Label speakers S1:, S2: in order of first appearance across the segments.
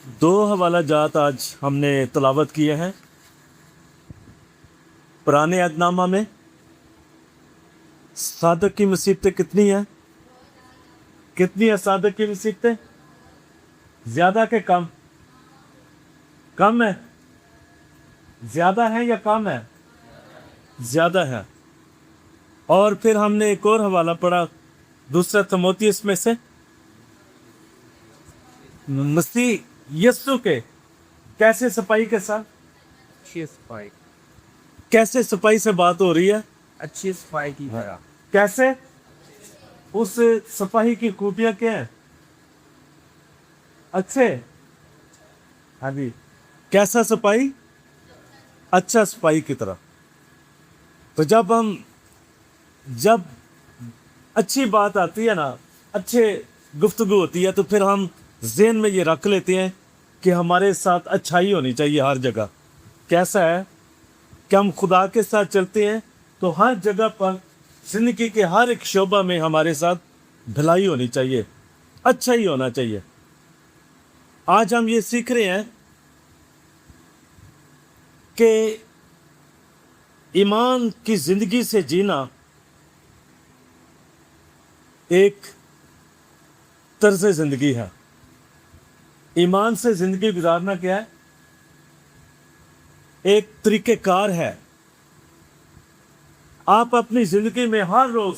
S1: دو حوالہ جات آج ہم نے تلاوت کیے ہیں پرانے عہد نامہ میں۔ صادق کی مصیبتیں کتنی ہیں؟ کتنی ہیں صادق کی مصیبتیں؟ زیادہ کہ کم؟ کم ہے؟ زیادہ ہے یا کم ہے؟ زیادہ ہے۔ اور پھر ہم نے ایک اور حوالہ پڑھا دوسرا تموتھیوس میں سے، مسیح یسوع کے کیسے صفائی کے ساتھ،
S2: اچھی صفائی،
S1: کیسے صفائی سے بات ہو رہی ہے،
S2: اچھی صفائی کی طرح۔
S1: کیسے؟ اس صفائی کی خوبیاں کیا ہیں؟ اچھے، ہاں جی، کیسا صفائی؟ اچھا صفائی کی طرح۔ تو جب اچھی بات آتی ہے نا، اچھے گفتگو ہوتی ہے، تو پھر ہم ذہن میں یہ رکھ لیتے ہیں کہ ہمارے ساتھ اچھائی ہونی چاہیے ہر جگہ۔ کیسا ہے کہ ہم خدا کے ساتھ چلتے ہیں تو ہر جگہ پر زندگی کے ہر ایک شعبہ میں ہمارے ساتھ بھلائی ہونی چاہیے، اچھا ہی ہونا چاہیے۔ آج ہم یہ سیکھ رہے ہیں کہ ایمان کی زندگی سے جینا ایک طرز زندگی ہے۔ ایمان سے زندگی گزارنا کیا ہے؟ ایک طریقہ کار ہے۔ آپ اپنی زندگی میں ہر روز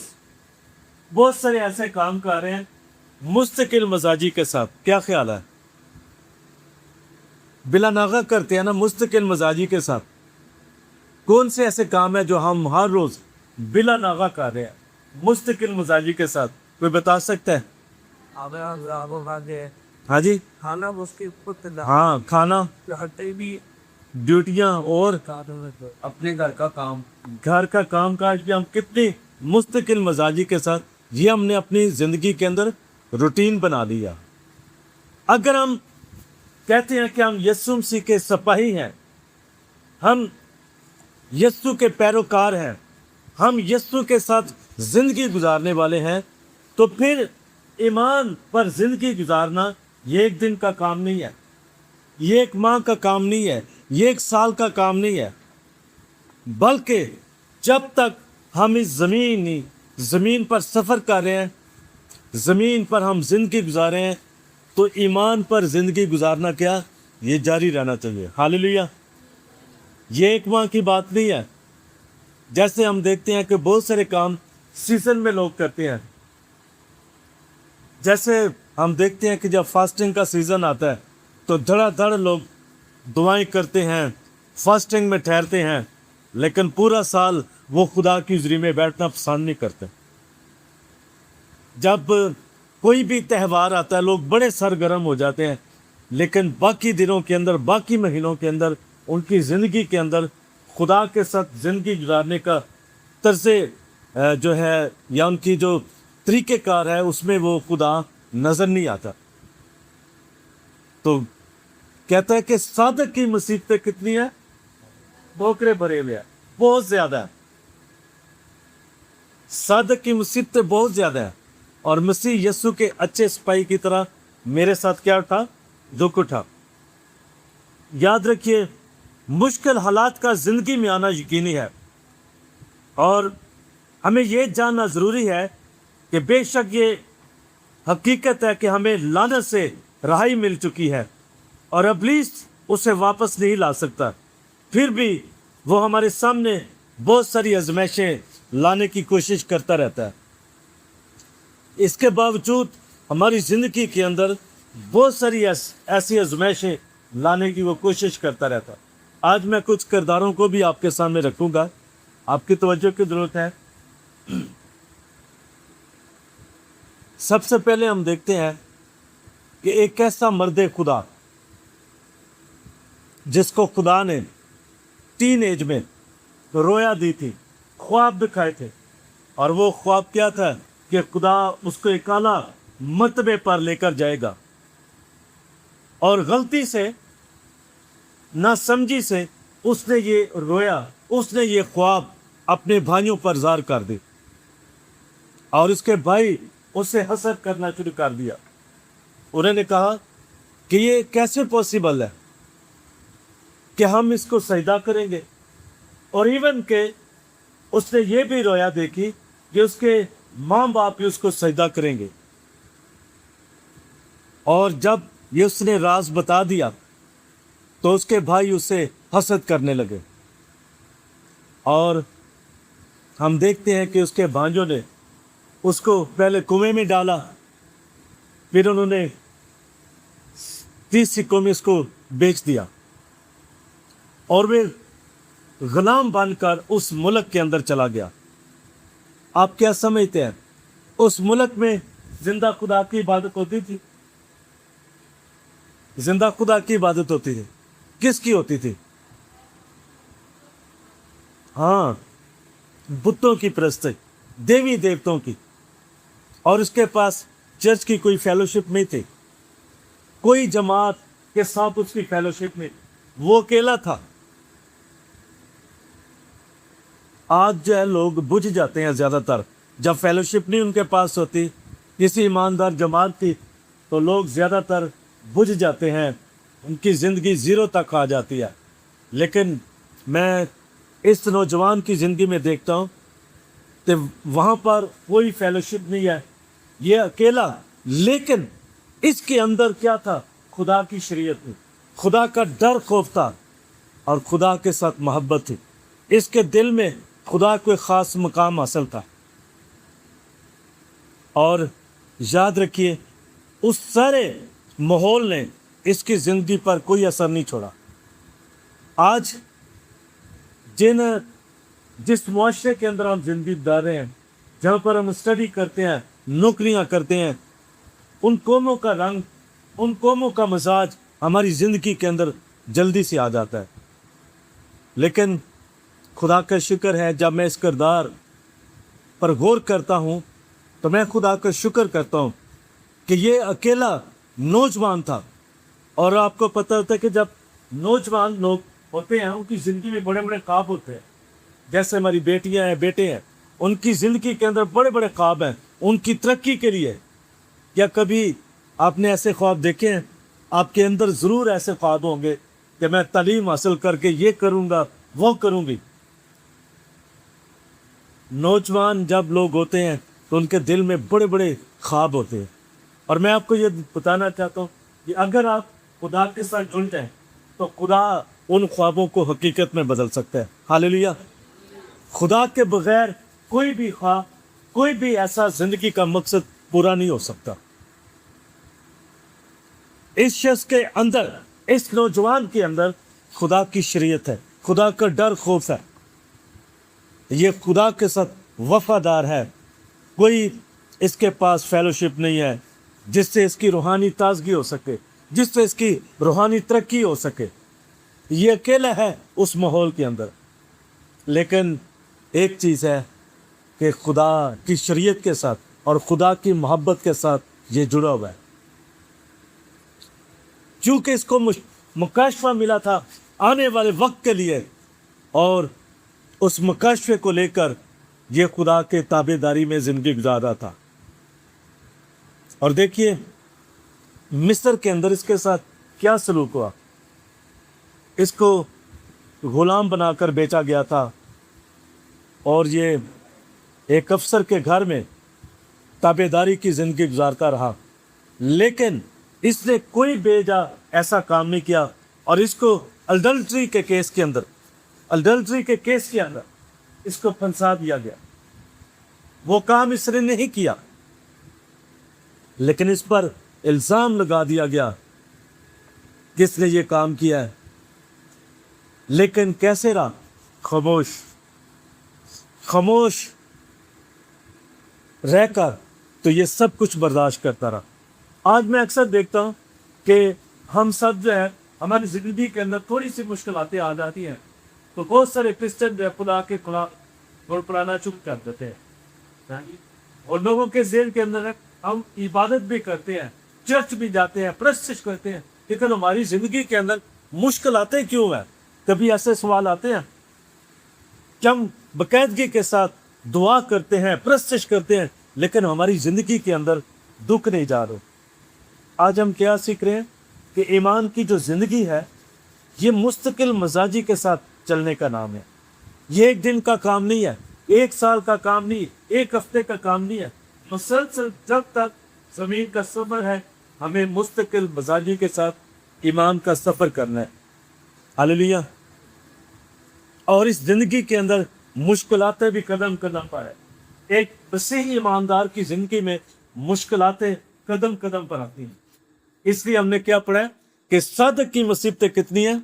S1: بہت سارے ایسے کام کر رہے ہیں مستقل مزاجی کے ساتھ، کیا خیال ہے؟ بلا ناغہ کرتے ہیں نا مستقل مزاجی کے ساتھ۔ کون سے ایسے کام ہیں جو ہم ہر روز بلا ناغہ کر رہے ہیں مستقل مزاجی کے ساتھ؟ کوئی بتا سکتا ہے؟ ہاں جی،
S2: کھانا اس کے اوپر،
S1: ہاں، کھانا،
S2: بھی
S1: ڈیوٹیاں، اور
S2: اپنے گھر کا کام۔
S1: گھر کا کام کاج بھی ہم کتنی مستقل مزاجی کے ساتھ، یہ ہم نے اپنی زندگی کے اندر روٹین بنا لیا۔ اگر ہم کہتے ہیں کہ ہم یسوع مسیح کے سپاہی ہیں، ہم یسوع کے پیروکار ہیں، ہم یسوع کے ساتھ زندگی گزارنے والے ہیں، تو پھر ایمان پر زندگی گزارنا یہ ایک دن کا کام نہیں ہے، یہ ایک ماہ کا کام نہیں ہے، یہ ایک سال کا کام نہیں ہے، بلکہ جب تک ہم اس زمین پر سفر کر رہے ہیں، زمین پر ہم زندگی گزارے ہیں، تو ایمان پر زندگی گزارنا کیا؟ یہ جاری رہنا چاہیے۔ ہاللیلویا۔ یہ ایک ماہ کی بات نہیں ہے۔ جیسے ہم دیکھتے ہیں کہ بہت سارے کام سیزن میں لوگ کرتے ہیں۔ جیسے ہم دیکھتے ہیں کہ جب فاسٹنگ کا سیزن آتا ہے تو دھڑا دھڑ لوگ دعائیں کرتے ہیں، فاسٹنگ میں ٹھہرتے ہیں، لیکن پورا سال وہ خدا کی حضوری میں بیٹھنا پسند نہیں کرتے۔ جب کوئی بھی تہوار آتا ہے لوگ بڑے سرگرم ہو جاتے ہیں، لیکن باقی دنوں کے اندر، باقی مہینوں کے اندر، ان کی زندگی کے اندر خدا کے ساتھ زندگی گزارنے کا طرز جو ہے یا ان کی جو طریقہ کار ہے اس میں وہ خدا نظر نہیں آتا۔ تو کہتا ہے کہ صادق کی مصیبتیں کتنی ہیں؟ بوکرے بھرے ہوئے ہیں، بہت زیادہ ہیں۔ صادق کی مصیبتیں بہت زیادہ ہیں، اور مسیح یسوع کے اچھے سپاہی کی طرح میرے ساتھ کیا اٹھا؟ دکھ اٹھا۔ یاد رکھیے، مشکل حالات کا زندگی میں آنا یقینی ہے، اور ہمیں یہ جاننا ضروری ہے کہ بے شک یہ حقیقت ہے کہ ہمیں لعنت سے رہائی مل چکی ہے، اور ابلیس اسے واپس نہیں لا سکتا۔ پھر بھی وہ ہمارے سامنے بہت ساری آزمائشیں لانے کی کوشش کرتا رہتا ہے۔ اس کے باوجود ہماری زندگی کے اندر بہت ساری ایسی آزمائشیں لانے کی وہ کوشش کرتا رہتا ہے۔ آج میں کچھ کرداروں کو بھی آپ کے سامنے رکھوں گا، آپ کی توجہ کی ضرورت ہے۔ سب سے پہلے ہم دیکھتے ہیں کہ ایک ایسا مرد خدا جس کو خدا نے ٹین ایج میں رویا دی تھی، خواب دکھائے تھے، اور وہ خواب کیا تھا کہ خدا اس کو ایک اعلیٰ مرتبے پر لے کر جائے گا، اور غلطی سے، ناسمجھی سے اس نے یہ رویا، اس نے یہ خواب اپنے بھائیوں پر ظاہر کر دی، اور اس کے بھائی اسے حسد کرنا شروع کر دیا۔ انہوں نے کہا کہ یہ کیسے پاسبل ہے کہ ہم اس کو سجدہ کریں گے، اور ایون کہ اس نے یہ بھی رویا دیکھی کہ اس کے ماں باپ بھی اس کو سجدہ کریں گے، اور جب یہ اس نے راز بتا دیا تو اس کے بھائی اسے حسد کرنے لگے، اور ہم دیکھتے ہیں کہ اس کے بھانجوں نے اس کو پہلے کنویں میں ڈالا، پھر انہوں نے 30 سکوں میں اس کو بیچ دیا، اور وہ غلام بن کر اس ملک کے اندر چلا گیا۔ آپ کیا سمجھتے ہیں اس ملک میں زندہ خدا کی عبادت ہوتی تھی؟ زندہ خدا کی عبادت ہوتی تھی، کس کی ہوتی تھی؟ ہاں، بتوں کی پرستی، دیوی دیوتوں کی، اور اس کے پاس چرچ کی کوئی فیلوشپ نہیں تھی، کوئی جماعت کے ساتھ اس کی فیلوشپ نہیں، وہ اکیلا تھا۔ آج جو ہے لوگ بجھ جاتے ہیں زیادہ تر، جب فیلوشپ نہیں ان کے پاس ہوتی، کسی ایماندار جماعت کی، تو لوگ زیادہ تر بجھ جاتے ہیں، ان کی زندگی زیرو تک آ جاتی ہے۔ لیکن میں اس نوجوان کی زندگی میں دیکھتا ہوں کہ وہاں پر کوئی فیلوشپ نہیں ہے، یہ اکیلا، لیکن اس کے اندر کیا تھا؟ خدا کی شریعت تھی، خدا کا ڈر خوف تھا، اور خدا کے ساتھ محبت تھی۔ اس کے دل میں خدا کو ایک خاص مقام حاصل تھا۔ اور یاد رکھیے، اس سارے ماحول نے اس کی زندگی پر کوئی اثر نہیں چھوڑا۔ آج جس معاشرے کے اندر ہم زندگی گزار رہے ہیں، جہاں پر ہم اسٹڈی کرتے ہیں، نوکریاں کرتے ہیں، ان قوموں کا رنگ، ان قوموں کا مزاج ہماری زندگی کے اندر جلدی سے آ جاتا ہے۔ لیکن خدا کا شکر ہے، جب میں اس کردار پر غور کرتا ہوں تو میں خدا کا شکر کرتا ہوں کہ یہ اکیلا نوجوان تھا۔ اور آپ کو پتہ ہوتا ہے کہ جب نوجوان لوگ ہوتے ہیں ان کی زندگی میں بڑے بڑے خواب ہوتے ہیں، جیسے ہماری بیٹیاں ہیں، بیٹے ہیں، ان کی زندگی کے اندر بڑے بڑے خواب ہیں ان کی ترقی کے لیے۔ کیا کبھی آپ نے ایسے خواب دیکھے ہیں؟ آپ کے اندر ضرور ایسے خواب ہوں گے کہ میں تعلیم حاصل کر کے یہ کروں گا، وہ کروں گی۔ نوجوان جب لوگ ہوتے ہیں تو ان کے دل میں بڑے بڑے خواب ہوتے ہیں، اور میں آپ کو یہ بتانا چاہتا ہوں کہ اگر آپ خدا کے ساتھ جڑ جائیں تو خدا ان خوابوں کو حقیقت میں بدل سکتا ہے۔ ہاللیلویا۔ خدا کے بغیر کوئی بھی خواب، کوئی بھی ایسا زندگی کا مقصد پورا نہیں ہو سکتا۔ اس شخص کے اندر، اس نوجوان کے اندر خدا کی شریعت ہے، خدا کا ڈر خوف ہے، یہ خدا کے ساتھ وفادار ہے۔ کوئی اس کے پاس فیلوشپ نہیں ہے جس سے اس کی روحانی تازگی ہو سکے، جس سے اس کی روحانی ترقی ہو سکے۔ یہ اکیلا ہے اس ماحول کے اندر۔ لیکن ایک چیز ہے کہ خدا کی شریعت کے ساتھ اور خدا کی محبت کے ساتھ یہ جڑا ہوا ہے۔ چونکہ اس کو مکاشفہ ملا تھا آنے والے وقت کے لیے، اور اس مکاشفے کو لے کر یہ خدا کے تابع داری میں زندگی گزار رہا تھا۔ اور دیکھیے مصر کے اندر اس کے ساتھ کیا سلوک ہوا۔ اس کو غلام بنا کر بیچا گیا تھا، اور یہ ایک افسر کے گھر میں تابع داری کی زندگی گزارتا رہا، لیکن اس نے کوئی بیجا ایسا کام نہیں کیا، اور اس کو اڈلٹری کے کیس کے اندر اس کو پھنسا دیا گیا۔ وہ کام اس نے نہیں کیا، لیکن اس پر الزام لگا دیا گیا کہ اس نے یہ کام کیا ہے۔ لیکن کیسے رہا؟ خاموش رہ کر تو یہ سب کچھ برداشت کرتا رہا۔ آج میں اکثر دیکھتا ہوں کہ ہم سب جو ہے، ہماری زندگی کے اندر تھوڑی سی مشکلاتیں آ جاتی ہیں تو بہت سارے کرسچن جو ہے خدا کے خلاف بڑبڑانا چپ کر دیتے ہیں، اور لوگوں کے ذہن کے اندر ہم عبادت بھی کرتے ہیں، چرچ بھی جاتے ہیں، پرستش کرتے ہیں، لیکن ہماری زندگی کے اندر مشکلاتیں کیوں ہیں؟ کبھی ایسے سوال آتے ہیں کہ ہم باقاعدگی کے ساتھ دعا کرتے ہیں، پرستش کرتے ہیں، لیکن ہماری زندگی کے اندر دکھ نہیں جا رہے۔ آج ہم کیا سیکھ رہے ہیں کہ ایمان کی جو زندگی ہے یہ مستقل مزاجی کے ساتھ چلنے کا نام ہے. یہ ایک دن کا کام نہیں ہے, ایک سال کا کام نہیں, ایک ہفتے کا کام نہیں ہے. مسلسل جب تک زمین کا سفر ہے ہمیں مستقل مزاجی کے ساتھ ایمان کا سفر کرنا ہے. ہاللیلویہ. اور اس زندگی کے اندر مشکلاتیں بھی قدم قدم پر ہے. ایک مسیحی ایماندار کی زندگی میں مشکلاتیں قدم قدم پر آتی ہیں. اس لیے ہم نے کیا پڑھا ہے کہ صادق کی مصیبتیں کتنی ہیں؟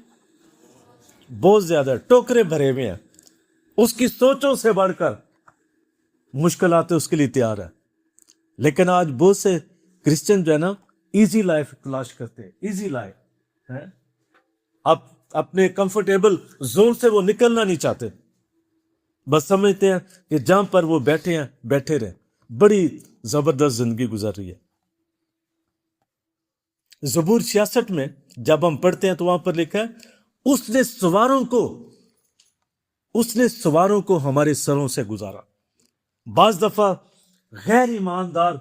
S1: بہت زیادہ, ٹوکرے بھرے ہوئے ہیں. اس کی سوچوں سے بڑھ کر مشکلاتیں اس کے لیے تیار ہے. لیکن آج بہت سے کرسچن جو ہے نا ایزی لائف تلاش کرتے ہیں. ایزی لائف ہے, اب اپنے کمفرٹیبل زون سے وہ نکلنا نہیں چاہتے, بس سمجھتے ہیں کہ جہاں پر وہ بیٹھے ہیں بیٹھے رہیں. بڑی زبردست زندگی گزر رہی ہے. زبور 66 میں جب ہم پڑھتے ہیں تو وہاں پر لکھا ہے اس نے سواروں کو ہمارے سروں سے گزارا. بعض دفعہ غیر ایماندار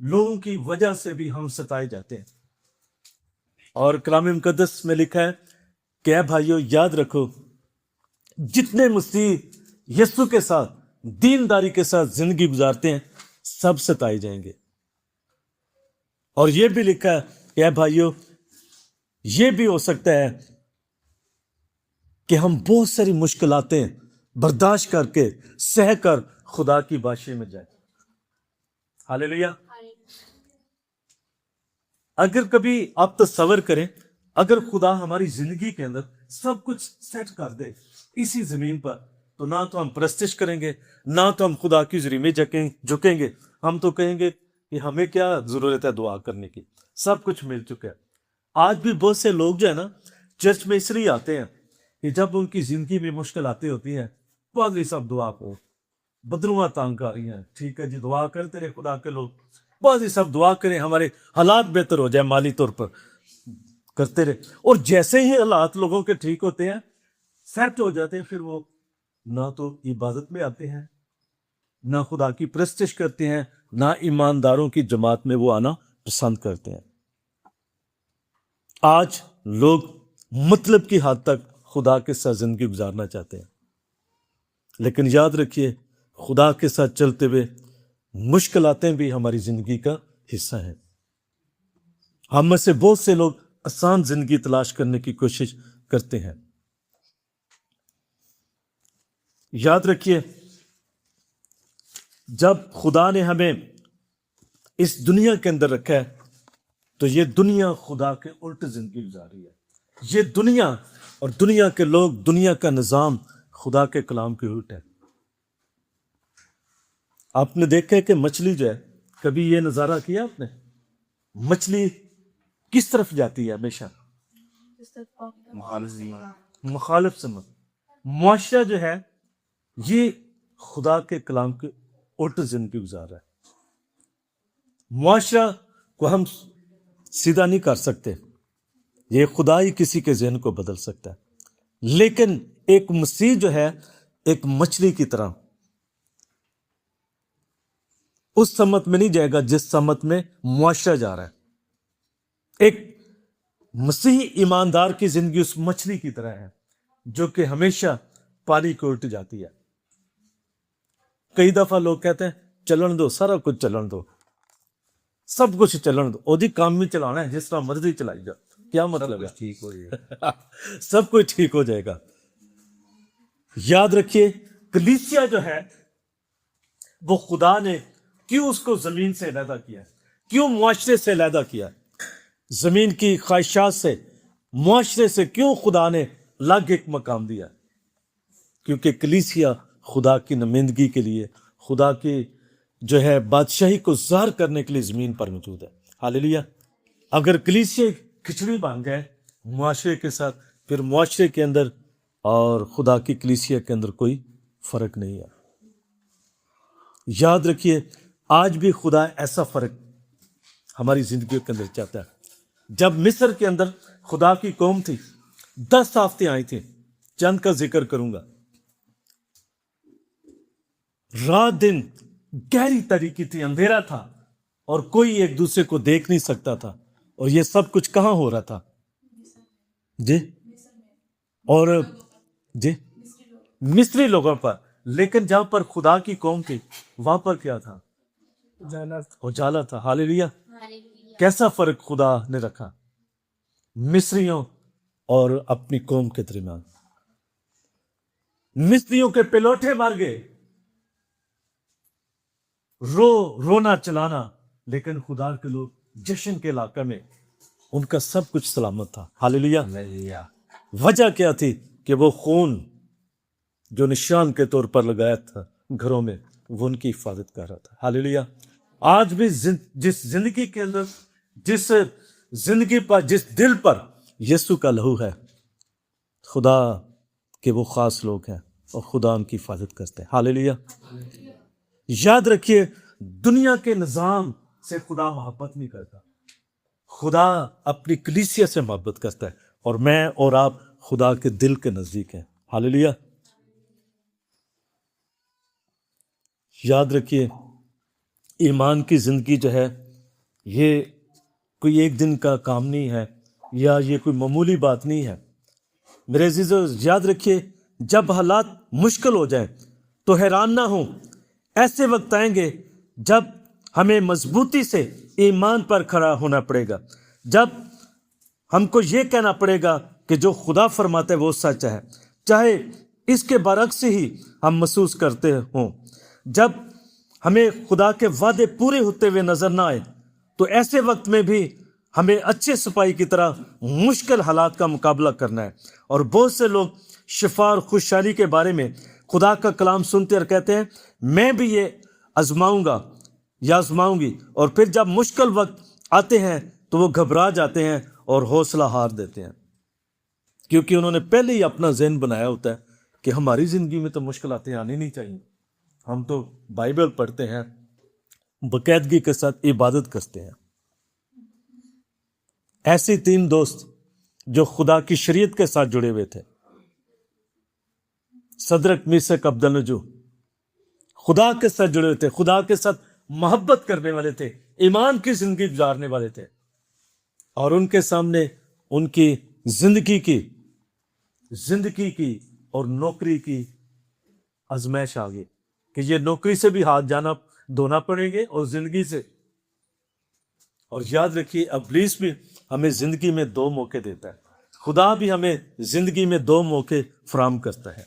S1: لوگوں کی وجہ سے بھی ہم ستائے جاتے ہیں. اور کلام مقدس میں لکھا ہے کہ اے بھائیو یاد رکھو جتنے مسیح یسوع کے ساتھ دینداری کے ساتھ زندگی گزارتے ہیں سب ستائے جائیں گے. اور یہ بھی لکھا ہے کہ اے بھائیو یہ بھی ہو سکتا ہے کہ ہم بہت ساری مشکلاتیں برداشت کر کے سہ کر خدا کی بادشاہی میں جائیں. ہاللیلویہ. اگر کبھی آپ تصور کریں اگر خدا ہماری زندگی کے اندر سب کچھ سیٹ کر دے اسی زمین پر, تو نہ تو ہم پرستش کریں گے, نہ تو ہم خدا کی حضوری میں جھکیں گے. ہم تو کہیں گے کہ ہمیں کیا ضرورت ہے دعا کرنے کی, سب کچھ مل چکا ہے. آج بھی بہت سے لوگ جو ہے نا چرچ میں اس لیے آتے ہیں کہ جب ان کی زندگی میں مشکلاتیں ہوتی ہیں پادری صاحب دعا کو, بدروہاں تانگ آ رہی ہیں, ٹھیک ہے جی دعا کرتے رہے خدا کے لوگ, پادری صاحب دعا کریں ہمارے حالات بہتر ہو جائے, مالی طور پر کرتے رہے. اور جیسے ہی حالات لوگوں کے ٹھیک ہوتے ہیں سیٹ ہو جاتے ہیں, پھر وہ نہ تو عبادت میں آتے ہیں, نہ خدا کی پرستش کرتے ہیں, نہ ایمانداروں کی جماعت میں وہ آنا پسند کرتے ہیں. آج لوگ مطلب کی حد تک خدا کے ساتھ زندگی گزارنا چاہتے ہیں, لیکن یاد رکھیے خدا کے ساتھ چلتے ہوئے مشکلاتیں بھی ہماری زندگی کا حصہ ہیں. ہم میں سے بہت سے لوگ آسان زندگی تلاش کرنے کی کوشش کرتے ہیں. یاد رکھیے جب خدا نے ہمیں اس دنیا کے اندر رکھا ہے تو یہ دنیا خدا کے الٹ زندگی گزار رہی ہے. یہ دنیا اور دنیا کے لوگ, دنیا کا نظام خدا کے کلام کے الٹ ہے. آپ نے دیکھا ہے کہ مچھلی جو ہے, کبھی یہ نظارہ کیا آپ نے, مچھلی کس طرف جاتی ہے ہمیشہ؟ مخالف سمت. معاشرہ جو ہے یہ خدا کے کلام کے الٹ زندگی گزار رہا ہے. معاشرہ کو ہم سیدھا نہیں کر سکتے, یہ خدا ہی کسی کے ذہن کو بدل سکتا ہے. لیکن ایک مسیح جو ہے ایک مچھلی کی طرح اس سمت میں نہیں جائے گا جس سمت میں معاشرہ جا رہا ہے. ایک مسیحی ایماندار کی زندگی اس مچھلی کی طرح ہے جو کہ ہمیشہ پانی کو الٹ جاتی ہے. کئی دفعہ لوگ کہتے ہیں چلن دو, سارا کچھ چلن دو, سب کچھ چلن دو, اودی کام بھی چلانا ہے جس طرح مرضی چلائی جا. کیا مطلب ہے؟
S2: ٹھیک ہو جائے
S1: سب کچھ ٹھیک ہو جائے گا. یاد رکھیے کلیسیا جو ہے وہ خدا نے کیوں اس کو زمین سے علیحدہ کیا ہے, کیوں معاشرے سے علیحدہ کیا ہے, زمین کی خواہشات سے, معاشرے سے کیوں خدا نے الگ ایک مقام دیا؟ کیونکہ کلیسیا خدا کی نمائندگی کے لیے, خدا کی جو ہے بادشاہی کو ظاہر کرنے کے لیے زمین پر موجود ہے. ہاللیلویہ. اگر کلیسیا کھچڑی بن گئے معاشرے کے ساتھ, پھر معاشرے کے اندر اور خدا کی کلیسیا کے اندر کوئی فرق نہیں ہے. یاد رکھیے آج بھی خدا ایسا فرق ہماری زندگی کے اندر چاہتا ہے. جب مصر کے اندر خدا کی قوم تھی, 10 آفتیں آئی تھیں, چند کا ذکر کروں گا. رات دن گہری تاریکی تھی, اندھیرا تھا, اور کوئی ایک دوسرے کو دیکھ نہیں سکتا تھا. اور یہ سب کچھ کہاں ہو رہا تھا؟ جی اور جی مصری لوگوں پر، لیکن جہاں پر خدا کی قوم تھی وہاں پر کیا تھا؟ اجالا تھا. ہاللیلویا. کیسا فرق خدا نے رکھا مصریوں اور اپنی قوم کے درمیان. مصریوں کے پلوٹے مار گئے، رونا چلانا، لیکن خدا کے لوگ جشن کے علاقہ میں ان کا سب کچھ سلامت تھا. ہاللیلویا. وجہ کیا تھی؟ کہ وہ خون جو نشان کے طور پر لگایا تھا گھروں میں، وہ ان کی حفاظت کر رہا تھا. ہاللیلویا. آج بھی جس زندگی کے اندر، جس زندگی پر، جس دل پر یسوع کا لہو ہے، خدا کے وہ خاص لوگ ہیں اور خدا ان کی حفاظت کرتے ہیں. ہاللیلویا. یاد رکھیے، دنیا کے نظام سے خدا محبت نہیں کرتا، خدا اپنی کلیسیا سے محبت کرتا ہے، اور میں اور آپ خدا کے دل کے نزدیک ہیں. ہاللیلویا. یاد رکھیے، ایمان کی زندگی جو ہے یہ کوئی ایک دن کا کام نہیں ہے، یا یہ کوئی معمولی بات نہیں ہے. میرے عزیزو، یاد رکھیے، جب حالات مشکل ہو جائیں تو حیران نہ ہوں. ایسے وقت آئیں گے جب ہمیں مضبوطی سے ایمان پر کھڑا ہونا پڑے گا، جب ہم کو یہ کہنا پڑے گا کہ جو خدا فرماتا ہے وہ سچ ہے، چاہے اس کے برعکس ہی ہم محسوس کرتے ہوں. جب ہمیں خدا کے وعدے پورے ہوتے ہوئے نظر نہ آئے تو ایسے وقت میں بھی ہمیں اچھے سپاہی کی طرح مشکل حالات کا مقابلہ کرنا ہے. اور بہت سے لوگ شفا اور خوشحالی کے بارے میں خدا کا کلام سنتے اور کہتے ہیں میں بھی یہ آزماؤں گا یا آزماؤں گی، اور پھر جب مشکل وقت آتے ہیں تو وہ گھبرا جاتے ہیں اور حوصلہ ہار دیتے ہیں، کیونکہ انہوں نے پہلے ہی اپنا ذہن بنایا ہوتا ہے کہ ہماری زندگی میں تو مشکلاتیں آنی نہیں چاہیے. ہم تو بائبل پڑھتے ہیں، باقاعدگی کے ساتھ عبادت کرتے ہیں. ایسے 3 دوست جو خدا کی شریعت کے ساتھ جڑے ہوئے تھے، صدرک، میثق، عبدالنجو، خدا کے ساتھ جڑے ہوئے تھے، خدا کے ساتھ محبت کرنے والے تھے، ایمان کی زندگی گزارنے والے تھے، اور ان کے سامنے ان کی زندگی کی اور نوکری کی آزمائش آ گئی کہ یہ نوکری سے بھی ہاتھ جانا دھونا پڑیں گے اور زندگی سے. اور یاد رکھیے، ابلیس بھی ہمیں زندگی میں 2 موقع دیتا ہے، خدا بھی ہمیں زندگی میں 2 موقع فراہم کرتا ہے.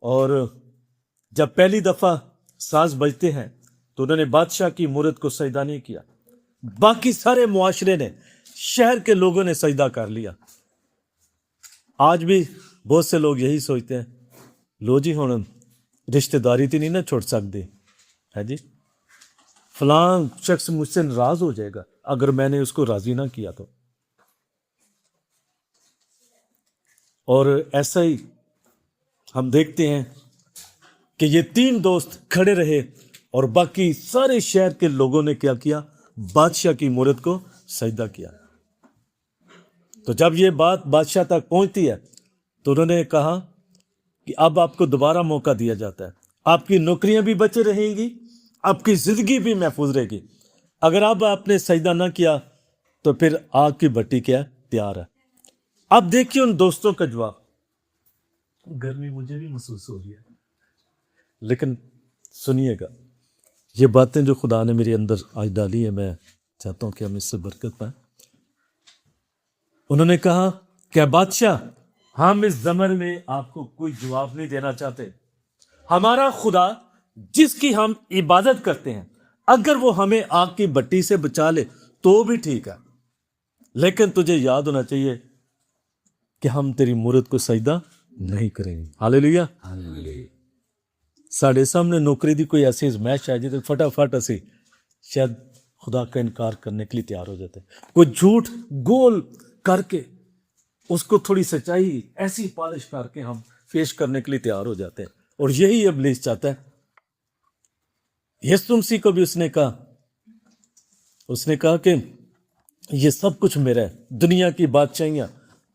S1: اور جب پہلی دفعہ ساز بجتے ہیں تو انہوں نے بادشاہ کی مورت کو سجدہ نہیں کیا، باقی سارے معاشرے نے، شہر کے لوگوں نے سجدہ کر لیا. آج بھی بہت سے لوگ یہی سوچتے ہیں، لو جی ہن رشتہ داری تو نہیں نہ چھوڑ سکتے ہے جی، فلاں شخص مجھ سے ناراض ہو جائے گا اگر میں نے اس کو راضی نہ کیا تو. اور ایسا ہی ہم دیکھتے ہیں کہ یہ 3 دوست کھڑے رہے اور باقی سارے شہر کے لوگوں نے کیا کیا؟ بادشاہ کی مورت کو سجدہ کیا. تو جب یہ بات بادشاہ تک پہنچتی ہے تو انہوں نے کہا کہ اب آپ کو دوبارہ موقع دیا جاتا ہے، آپ کی نوکریاں بھی بچے رہیں گی، آپ کی زندگی بھی محفوظ رہے گی. اگر اب آپ نے سجدہ نہ کیا تو پھر آگ کی بھٹی کیا تیار ہے. اب دیکھیے ان دوستوں کا جواب. گرمی مجھے بھی محسوس ہو رہی ہے، لیکن سنیے گا، یہ باتیں جو خدا نے میرے اندر آج ڈالی ہیں، میں چاہتا ہوں کہ ہم اس سے برکت پائیں. انہوں نے کہا کہ بادشاہ، ہم اس زمن میں آپ کو کوئی جواب نہیں دینا چاہتے. ہمارا خدا جس کی ہم عبادت کرتے ہیں، اگر وہ ہمیں آگ کی بھٹی سے بچا لے تو بھی ٹھیک ہے، لیکن تجھے یاد ہونا چاہیے کہ ہم تیری مورت کو سجدہ نہیں کریں گے. ہاللیلویا. ساڑھے سامنے نوکری دی کوئی ایسی ازمائش ہے جی، فٹافٹ اسی شاید خدا کا انکار کرنے کے لیے تیار ہو جاتے ہیں. کوئی جھوٹ گول کر کے اس کو تھوڑی سچائی ایسی پالش کر کے ہم پیش کرنے کے لیے تیار ہو جاتے ہیں. اور یہی ابلیس چاہتا ہے. یسوع مسیح کو بھی اس نے کہا کہ یہ سب کچھ میرا ہے، دنیا کی بادشاہیاں،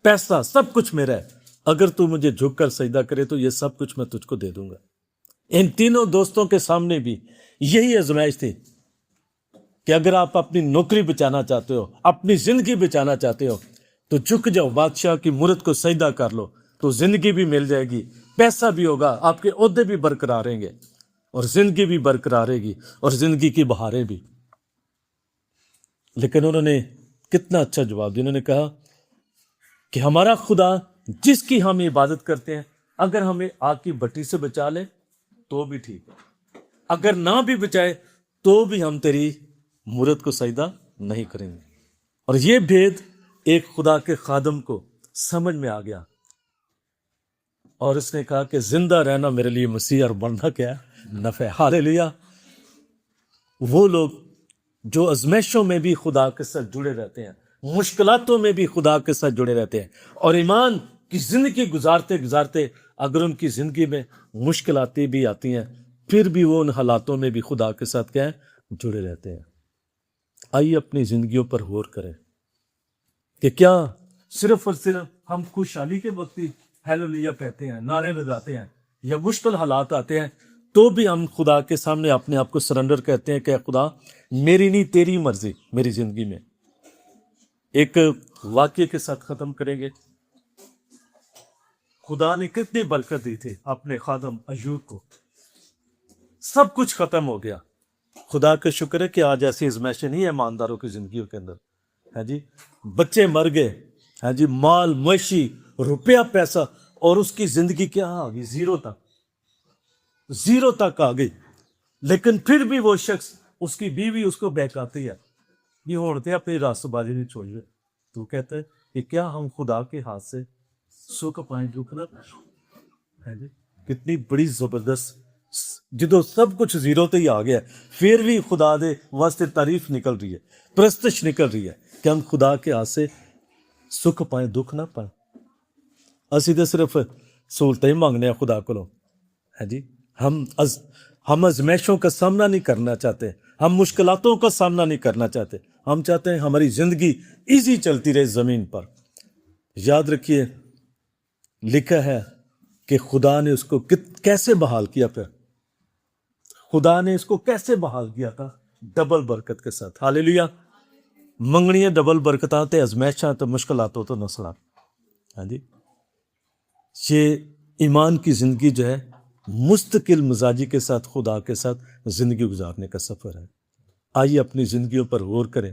S1: پیسہ، سب کچھ میرا ہے، اگر تو مجھے جھک کر سجدہ کرے تو یہ سب کچھ میں تجھ کو دے دوں گا. ان تینوں دوستوں کے سامنے بھی یہی آزمائش تھی. کہ اگر آپ اپنی نوکری بچانا چاہتے ہو, اپنی زندگی بچانا چاہتے ہو, تو جھک جاؤ, بادشاہ کی مورت کو سجدہ کر لو, تو زندگی بھی مل جائے گی, پیسہ بھی ہوگا, آپ کے عہدے بھی برقرار رہیں گے, اور زندگی بھی برقرار رہے گی, اور زندگی کی بہاریں بھی. لیکن انہوں نے کتنا اچھا جواب دیا. انہوں نے کہا کہ ہمارا خدا جس کی ہم عبادت کرتے ہیں, اگر ہمیں آگ کی بٹی سے بچا لے تو بھی ٹھیک ہے, اگر نہ بھی بچائے تو بھی ہم تیری مورت کو سجدہ نہیں کریں گے. اور یہ بھید ایک خدا کے خادم کو سمجھ میں آ گیا, اور اس نے کہا کہ زندہ رہنا میرے لیے مسیح اور مرنا کیا ہے, نفع. ہاللیلویا. وہ لوگ جو ازمائشوں میں بھی خدا کے ساتھ جڑے رہتے ہیں, مشکلاتوں میں بھی خدا کے ساتھ جڑے رہتے ہیں, اور ایمان کی زندگی گزارتے گزارتے اگر ان کی زندگی میں مشکلاتیں بھی آتی ہیں, پھر بھی وہ ان حالاتوں میں بھی خدا کے ساتھ کیا ہے, جڑے رہتے ہیں. آئیے اپنی زندگیوں پر غور کریں کہ کیا صرف اور صرف ہم خوشحالی کے وقت ہی ہیلولیہ کہتے ہیں, نعرے لگاتے ہیں, یا مشکل حالات آتے ہیں تو بھی ہم خدا کے سامنے اپنے آپ کو سرنڈر کہتے ہیں کہ اے خدا میری نہیں تیری مرضی میری زندگی میں. ایک واقعے کے ساتھ ختم کریں گے. خدا نے کتنی برکت دی تھی اپنے خادم ایوب کو, سب کچھ ختم ہو گیا. خدا کا شکر ہے کہ آج ایسی ازمائشیں نہیں ہے ایمانداروں کی زندگیوں کے اندر, ہے جی. بچے مر گئے, ہے جی, مال مویشی روپیہ پیسہ, اور اس کی زندگی کیا آ گئی, زیرو تک آ گئی. لیکن پھر بھی وہ شخص, اس کی بیوی اس کو بہکاتی ہے, یہ ہوتے اپنی راست بازی نہیں چھوڑ رہے. تو کہتا ہے کہ کیا ہم خدا کے ہاتھ سے سکھ پائیں دکھ نہ, ہے جی. کتنی بڑی زبردست, جدو سب کچھ زیرو تے ہی آ گیا, پھر بھی خدا دے واسطے تعریف نکل رہی ہے, پرستش نکل رہی ہے کہ ہم خدا کے ہاتھ سے سکھ پائیں دکھ نہ پائیں. اسی تو صرف سہولتیں ہی مانگنے ہیں خدا کو, ہے جی. ہم ازمائشوں کا سامنا نہیں کرنا چاہتے, ہم مشکلاتوں کا سامنا نہیں کرنا چاہتے, ہم چاہتے ہیں ہماری زندگی ایزی چلتی رہے زمین پر. یاد رکھیے لکھا ہے کہ خدا نے اس کو کیسے بحال کیا, پھر خدا نے اس کو کیسے بحال کیا تھا, ڈبل برکت کے ساتھ. ہاللیلویا. منگنی ڈبل برکتاں تے ازمائشاں تے مشکلاتوں تو نسلات, ہاں جی. یہ ایمان کی زندگی جو ہے مستقل مزاجی کے ساتھ خدا کے ساتھ زندگی گزارنے کا سفر ہے. آئیے اپنی زندگیوں پر غور کریں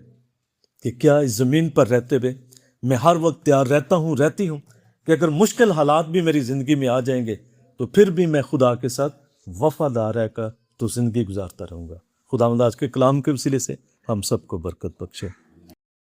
S1: کہ کیا اس زمین پر رہتے ہوئے میں ہر وقت تیار رہتی ہوں کہ اگر مشکل حالات بھی میری زندگی میں آ جائیں گے تو پھر بھی میں خدا کے ساتھ وفادار رہ کر تو زندگی گزارتا رہوں گا. خداوند آج کے کلام کے وسیلے سے ہم سب کو برکت بخشے.